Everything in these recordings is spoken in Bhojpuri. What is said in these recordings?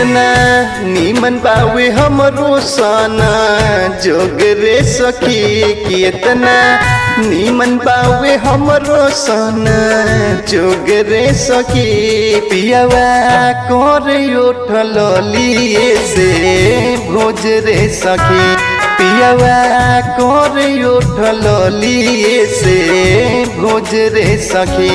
कितना नीमन बावे हमरो सना जोग रे सखी कितना नीमन बावे हमरो सना जोग रे सखी पियावा कर उठल लिए से भोज रे सखी पियावा कर उठल लिए से भोज रे सखी।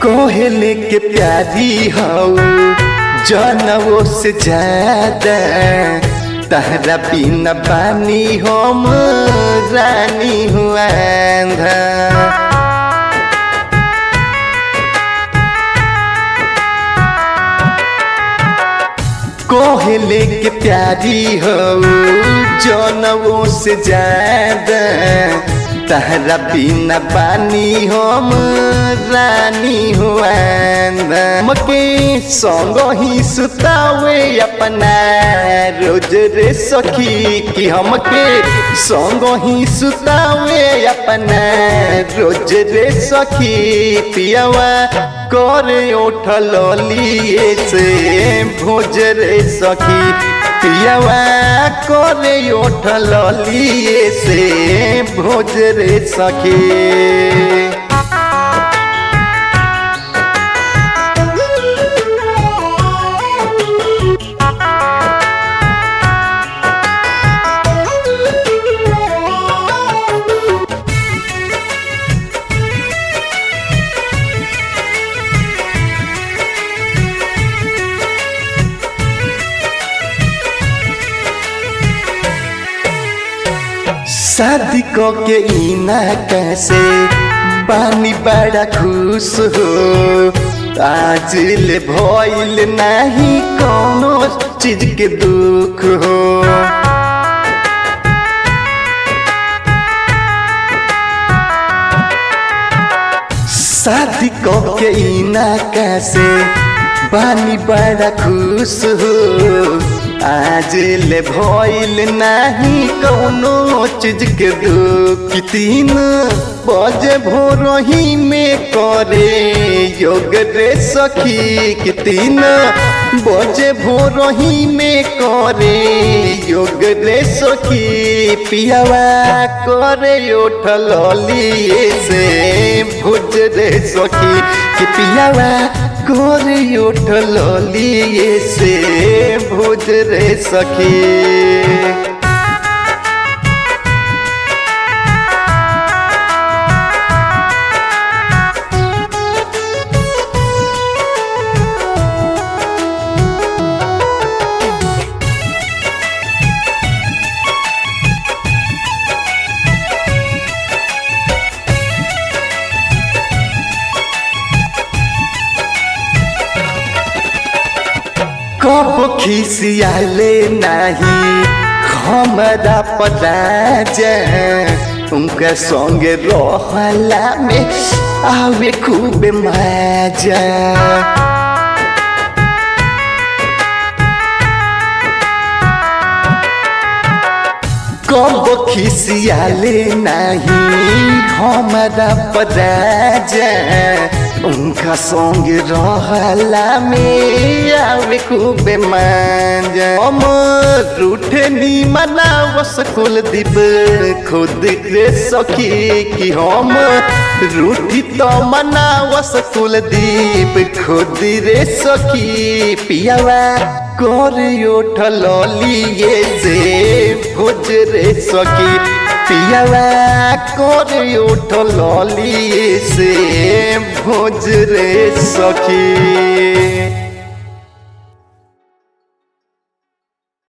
कोहले के प्यारी हो जनवो से ज्यादा तहरा बिना बानी हम रानी हुआ कोहले के प्यारी हो जनवो से ज्यादा तहरा बिना बानी हम रानी हुआ मके संग ही सुतावे अपना रोज रे सखी कि हमके संग ही सुतावे अपना रोज रे सखी पियावा कर उठल लिए से भोज रे सखी पियावा कर उठल लिए से भोज रे सखी। शादी को के इना कैसे बानी बड़ा खुश हो आज ले भइल नहीं कोनो चीज के दुख हो शादी को के इना कैसे बानी बड़ा खुश हो आज ले भइल नहीं कोनो चीज के दुख तीन बजे भोरही में करे योग रे सखी कि तीन बजे भोरही में करे योग रे सखी पियावा करे उठल लिए से भोज रे सखी कि पियावा कर उठल लिए से भोज रे सखी। कब खिसियाले नहीं हमरा पराजा उनका संगे रहला में आवे खूब मजा कब खिसियाले नहीं हमरा पराजा उनका संग रहला में आवे खूब मजा हम रूठे नी मनावस कुलदीप खुद रे सखी कि हम रूठी तो मनावस कुलदीप खुद रे सखी पियावा कर उठल लिए से भोज रे सखी पियावा कर उठल लिए से भोज रे सखी।